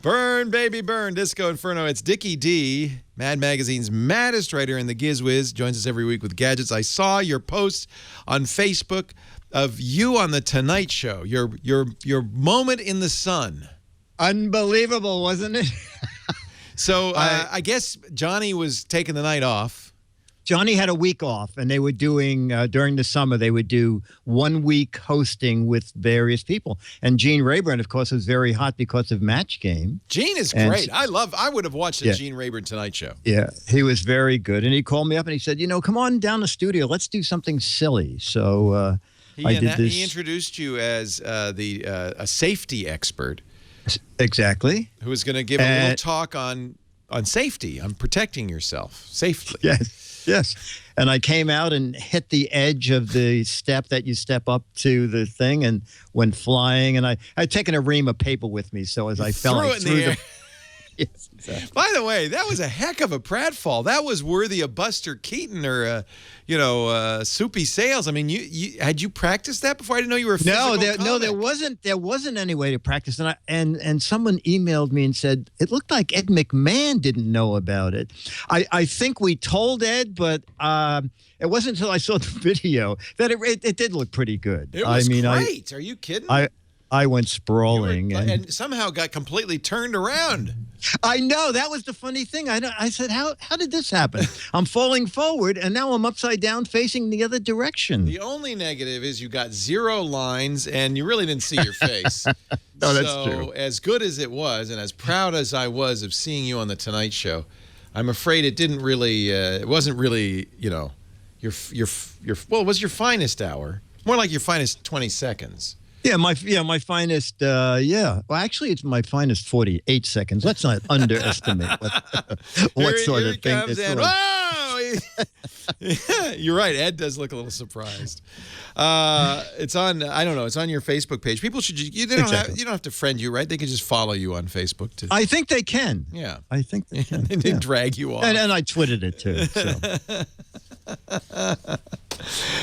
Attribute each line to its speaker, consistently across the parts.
Speaker 1: Burn, baby, burn. Disco Inferno. It's Dickie D, Mad Magazine's maddest writer in the Giz Wiz. Joins us every week with gadgets. I saw your post on Facebook of you on the Tonight Show. Your moment in the sun.
Speaker 2: Unbelievable, wasn't it?
Speaker 1: So I guess Johnny was taking the night off.
Speaker 2: Johnny had a week off, and they were doing, during the summer, they would do 1 week hosting with various people. And Gene Rayburn, of course, was very hot because of Match Game.
Speaker 1: Gene is great. I would have watched the Gene Rayburn Tonight Show.
Speaker 2: Yeah, he was very good. And he called me up and he said, come on down to the studio. Let's do something silly. So I did this.
Speaker 1: He introduced you as a safety expert.
Speaker 2: Exactly.
Speaker 1: Who was going to give a little talk on safety, on protecting yourself safely.
Speaker 2: Yes. And I came out and hit the edge of the step that you step up to the thing and went flying. And I'd taken a ream of paper with me. So as I fell, I threw the air. Yes, exactly.
Speaker 1: By the way, that was a heck of a pratfall. That was worthy of Buster Keaton or, Soupy Sales. I mean, had you practiced that before? I didn't know you were a physical comic.
Speaker 2: There wasn't any way to practice. And someone emailed me and said, it looked like Ed McMahon didn't know about it. I think we told Ed, but it wasn't until I saw the video that it did look pretty good.
Speaker 1: It was great. Are you kidding?
Speaker 2: I went sprawling.
Speaker 1: And somehow got completely turned around.
Speaker 2: I know. That was the funny thing. I said, how did this happen? I'm falling forward, and now I'm upside down facing the other direction.
Speaker 1: The only negative is you got 0 lines, and you really didn't see your face.
Speaker 2: No, that's true.
Speaker 1: So as good as it was, and as proud as I was of seeing you on The Tonight Show, I'm afraid it didn't really, it wasn't really, well, it was your finest hour. More like your finest 20 seconds.
Speaker 2: Yeah, my finest. Well, actually, it's my finest 48 seconds. Let's not underestimate what sort of thing this was.
Speaker 1: Whoa! You're right. Ed does look a little surprised. It's on. I don't know. It's on your Facebook page. People should. You don't have to friend you, right? They can just follow you on Facebook too.
Speaker 2: I think they can.
Speaker 1: Yeah,
Speaker 2: I think they can.
Speaker 1: And they drag you off.
Speaker 2: And I twitted it too.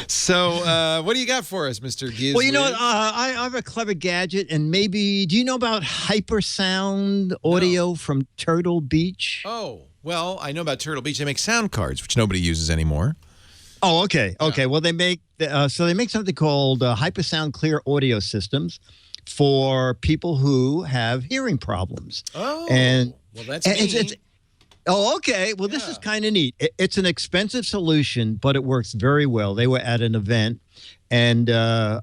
Speaker 1: So, what do you got for us, Mr. Giz?
Speaker 2: Well, you know what? I have a clever gadget, and maybe, do you know about HyperSound audio from Turtle Beach?
Speaker 1: Oh, well, I know about Turtle Beach. They make sound cards, which nobody uses anymore.
Speaker 2: Oh, okay. Okay. Well, they make something called HyperSound Clear audio systems for people who have hearing problems.
Speaker 1: Oh, well, that's
Speaker 2: me. Oh, okay. Well, this is kind of neat. It's an expensive solution, but it works very well. They were at an event, and the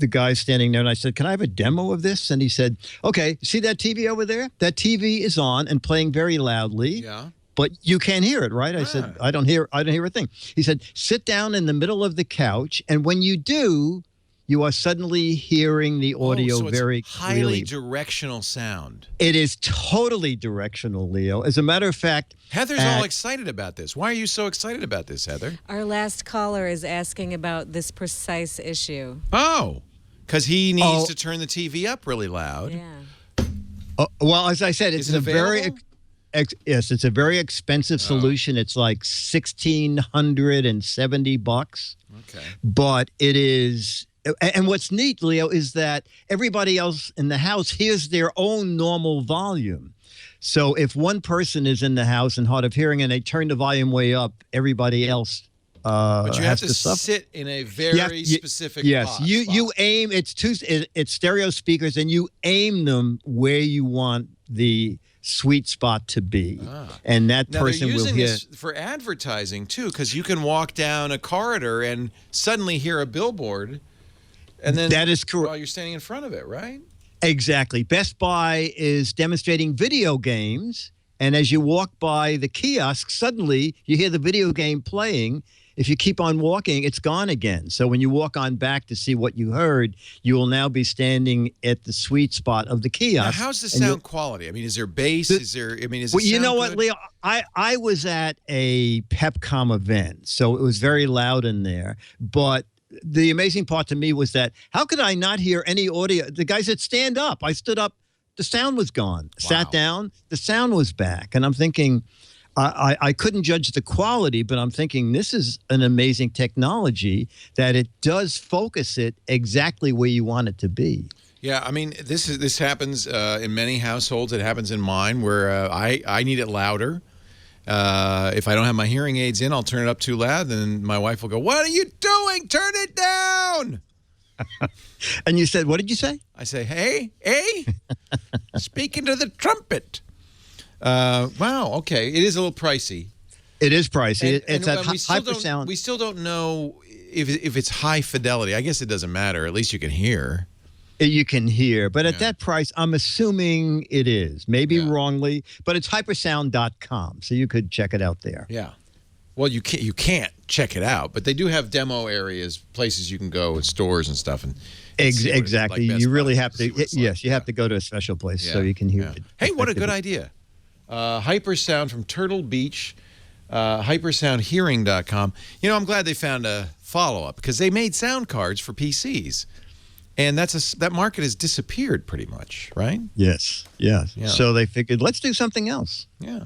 Speaker 2: guy's standing there, and I said, can I have a demo of this? And he said, okay, see that TV over there? That TV is on and playing very loudly.
Speaker 1: Yeah.
Speaker 2: But you can't hear it, right? I said, I don't hear a thing. He said, sit down in the middle of the couch, and when you do, you are suddenly hearing the audio very clearly.
Speaker 1: Highly directional sound.
Speaker 2: It is totally directional, Leo. As a matter of fact,
Speaker 1: Heather's all excited about this. Why are you so excited about this, Heather?
Speaker 3: Our last caller is asking about this precise issue.
Speaker 1: Oh, because he needs to turn the TV up really loud.
Speaker 3: Yeah.
Speaker 2: Well, as I said, it's a very it's a very expensive solution. It's like $1,670.
Speaker 1: Okay.
Speaker 2: But it is. And what's neat, Leo, is that everybody else in the house hears their own normal volume. So if one person is in the house and hard of hearing and they turn the volume way up, everybody else
Speaker 1: but you have to
Speaker 2: suffer.
Speaker 1: Sit in a very specific
Speaker 2: spot. You aim. It's stereo speakers, and you aim them where you want the sweet spot to be, and that person will hear.
Speaker 1: This for advertising too, because you can walk down a corridor and suddenly hear a billboard. And then
Speaker 2: that is correct.
Speaker 1: While you're standing in front of it, right?
Speaker 2: Exactly. Best Buy is demonstrating video games, and as you walk by the kiosk, suddenly you hear the video game playing. If you keep on walking, it's gone again. So when you walk on back to see what you heard, you will now be standing at the sweet spot of the kiosk.
Speaker 1: Now, how's the sound quality? I mean, is there bass? Is it
Speaker 2: you know what, Leo? I was at a Pepcom event, so it was very loud in there, but the amazing part to me was that how could I not hear any audio? The guy said, stand up. I stood up. The sound was gone. Wow. Sat down. The sound was back. And I'm thinking, I couldn't judge the quality, but I'm thinking this is an amazing technology that it does focus it exactly where you want it to be.
Speaker 1: Yeah, I mean, this happens in many households. It happens in mine where I need it louder. If I don't have my hearing aids in, I'll turn it up too loud. Then my wife will go, "What are you doing? Turn it down."
Speaker 2: And you said, what did you say?
Speaker 1: I say, "Hey, speaking to the trumpet." Wow, okay. It is a little pricey.
Speaker 2: It is pricey. It's at
Speaker 1: we still
Speaker 2: HyperSound.
Speaker 1: We still don't know if it's high fidelity. I guess it doesn't matter. At least you can hear.
Speaker 2: You can hear, but at that price, I'm assuming it is. Maybe wrongly, but it's hypersound.com, so you could check it out there.
Speaker 1: Yeah. Well, you can't check it out, but they do have demo areas, places you can go, at stores and stuff. And
Speaker 2: Exactly.
Speaker 1: Like
Speaker 2: you really have to.
Speaker 1: Yes,
Speaker 2: Yes, you have to go to a special place so you can hear it.
Speaker 1: Hey, what a good idea. HyperSound from Turtle Beach, hypersoundhearing.com. You know, I'm glad they found a follow-up because they made sound cards for PCs. And that market has disappeared pretty much, right?
Speaker 2: Yes.
Speaker 1: Yeah.
Speaker 2: So they figured, let's do something else.
Speaker 1: Yeah.